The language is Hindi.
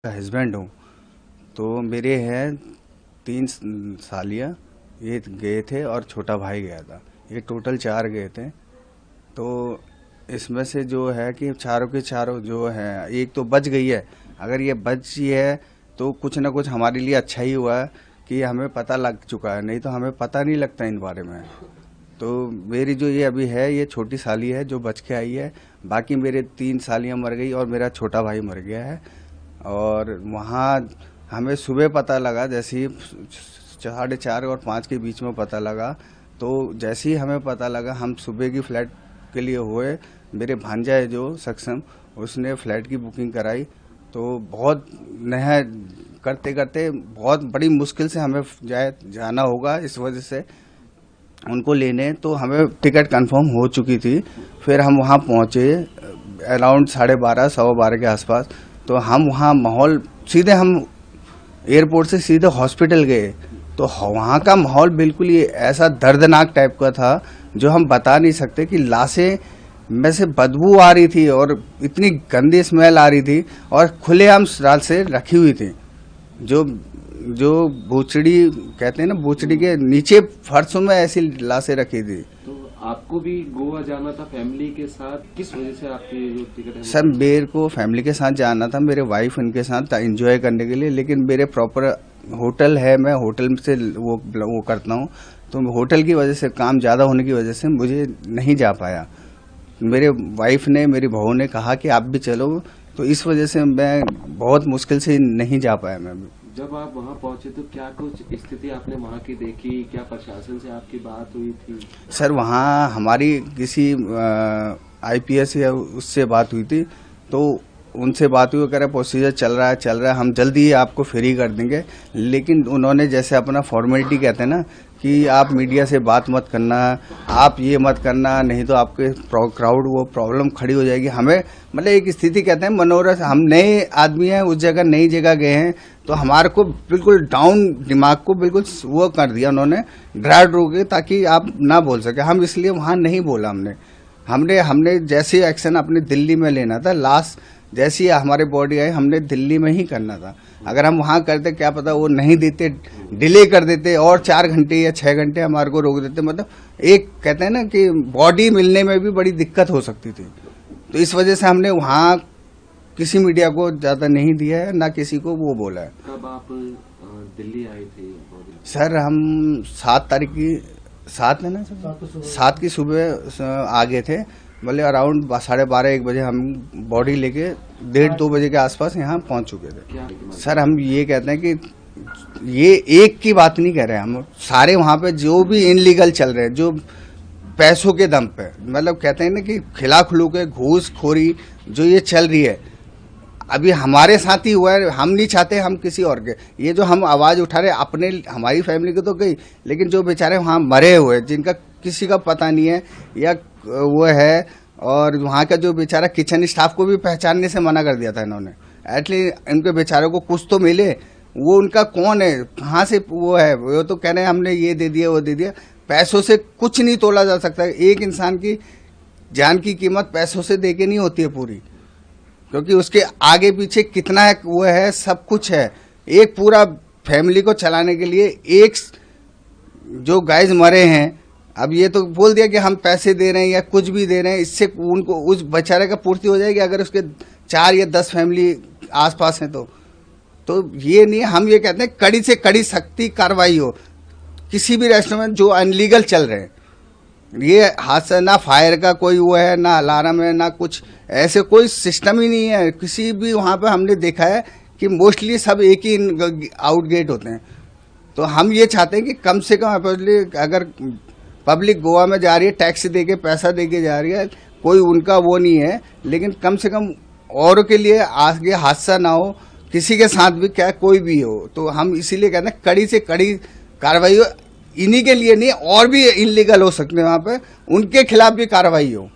हस्बैंड हूँ। तो मेरे हैं 3 सालियाँ, ये गए थे और छोटा भाई गया था। ये टोटल 4 गए थे। तो इसमें से जो है कि चारों के चारों जो है, एक तो बच गई है। अगर ये बची है तो कुछ ना कुछ हमारे लिए अच्छा ही हुआ है कि हमें पता लग चुका है, नहीं तो हमें पता नहीं लगता इन बारे में। तो मेरी जो ये अभी है, ये छोटी साली है जो बच के आई है। बाकी मेरे 3 सालियाँ मर गई और मेरा छोटा भाई मर गया है। और वहाँ हमें सुबह पता लगा, जैसे ही 4:30 और 5 के बीच में पता लगा। तो जैसे ही हमें पता लगा, हम सुबह की फ़्लाइट के लिए हुए। मेरे भांजा है जो सक्षम, उसने फ़्लाइट की बुकिंग कराई। तो बहुत नया करते करते बहुत बड़ी मुश्किल से हमें जाना होगा, इस वजह से उनको लेने। तो हमें टिकट कंफर्म हो चुकी थी। फिर हम वहाँ पहुँचे अराउंड 12:30 12:15 के आसपास। तो हम वहाँ माहौल, सीधे हम एयरपोर्ट से सीधे हॉस्पिटल गए। तो वहाँ का माहौल बिल्कुल ही ऐसा दर्दनाक टाइप का था जो हम बता नहीं सकते। कि लाशें में से बदबू आ रही थी और इतनी गंदी स्मेल आ रही थी और खुलेआम रात से रखी हुई थी। जो जो बूचड़ी कहते हैं ना, बूचड़ी के नीचे फर्शों में ऐसी लाशें रखी थी। तो आपको भी गोवा जाना था फैमिली के साथ, किस वजह से आपकी जो टिकट है? सर मेरे को फैमिली के साथ जाना था, मेरे वाइफ उनके साथ एंजॉय करने के लिए। लेकिन मेरे प्रॉपर होटल है, मैं होटल से वो करता हूँ। तो होटल की वजह से, काम ज़्यादा होने की वजह से मुझे नहीं जा पाया। मेरे वाइफ ने, मेरी बहू ने कहा कि आप भी चलो, तो इस वजह से मैं बहुत मुश्किल से नहीं जा पाया। मैं जब आप वहाँ पहुंचे तो क्या कुछ स्थिति आपने वहाँ की देखी? क्या प्रशासन से आपकी बात हुई थी? सर वहाँ हमारी किसी IPS या उससे बात हुई थी। तो उनसे बात हुई, कह रहे प्रोसीजर चल रहा है, हम जल्दी ही आपको फ्री कर देंगे। लेकिन उन्होंने जैसे अपना फॉर्मेलिटी कहते हैं ना, कि आप मीडिया से बात मत करना, आप ये मत करना, नहीं तो आपके क्राउड वो प्रॉब्लम खड़ी हो जाएगी। हमें मतलब एक स्थिति कहते हैं मनोरथ, हम नए आदमी हैं, उस जगह नई जगह गए हैं। तो हमारे को बिल्कुल डाउन, दिमाग को बिल्कुल वो कर दिया उन्होंने, ड्राइव रोके ताकि आप ना बोल सके। हम इसलिए वहाँ नहीं बोला। हमने जैसे एक्शन अपने दिल्ली में लेना था, लास्ट जैसी हमारे बॉडी आई, हमने दिल्ली में ही करना था। अगर हम वहाँ करते, क्या पता वो नहीं देते, डिले कर देते और 4 घंटे या 6 घंटे हमारे को रोक देते। मतलब एक कहते हैं ना कि बॉडी मिलने में भी बड़ी दिक्कत हो सकती थी। तो इस वजह से हमने वहाँ किसी मीडिया को ज़्यादा नहीं दिया है, ना किसी को वो बोला है। कब आप दिल्ली आए थे? सर हम 7 तारीख की, 7 है ना सर, 7 की सुबह आ गए थे। बोले अराउंड 12:30-1 बजे हम बॉडी लेके 1:30-2 बजे के आसपास यहाँ पहुँच चुके थे। सर हम ये कहते हैं कि ये एक की बात नहीं कह रहे हैं, हम सारे वहाँ पे जो भी इनलीगल चल रहे हैं, जो पैसों के दम पे, मतलब कहते हैं ना कि खिलाखुलू के घूसखोरी जो ये चल रही है, अभी हमारे साथ ही हुआ है। हम नहीं चाहते हम किसी और के, ये जो हम आवाज़ उठा रहे अपने, हमारी फैमिली की तो गई, लेकिन जो बेचारे वहाँ मरे हुए, जिनका किसी का पता नहीं है या वो है, और वहाँ का जो बेचारा किचन स्टाफ को भी पहचानने से मना कर दिया था इन्होंने। एटलीस्ट इनके बेचारों को कुछ तो मिले। वो उनका कौन है, कहाँ से वो है, वो तो कह रहे हैं हमने ये दे दिया वो दे दिया। पैसों से कुछ नहीं तोला जा सकता। एक इंसान की जान की कीमत पैसों से दे के नहीं होती है पूरी, क्योंकि उसके आगे पीछे कितना है, वो है, सब कुछ है। एक पूरा फैमिली को चलाने के लिए एक जो गाइज मरे हैं, अब ये तो बोल दिया कि हम पैसे दे रहे हैं या कुछ भी दे रहे हैं, इससे उनको, उस बेचारे का पूर्ति हो जाएगी अगर उसके 4 या 10 फैमिली आसपास हैं। तो ये नहीं, हम ये कहते हैं कड़ी से कड़ी सख्ती कार्रवाई हो किसी भी रेस्टोरेंट जो अनलीगल चल रहे हैं। ये हादसा, ना फायर का कोई वो है, ना अलार्म है, ना कुछ ऐसे कोई सिस्टम ही नहीं है किसी भी। वहाँ पे हमने देखा है कि मोस्टली सब एक ही आउट गेट होते हैं। तो हम ये चाहते हैं कि कम से कम अगर पब्लिक गोवा में जा रही है, टैक्स दे के, पैसा दे के जा रही है, कोई उनका वो नहीं है, लेकिन कम से कम औरों के लिए आगे हादसा ना हो, किसी के साथ भी, क्या कोई भी हो। तो हम इसीलिए कहते हैं कड़ी से कड़ी कार्रवाई हो। इन्हीं के लिए नहीं, और भी इनलीगल हो सकते हैं वहाँ पे, उनके खिलाफ भी कार्रवाई हो।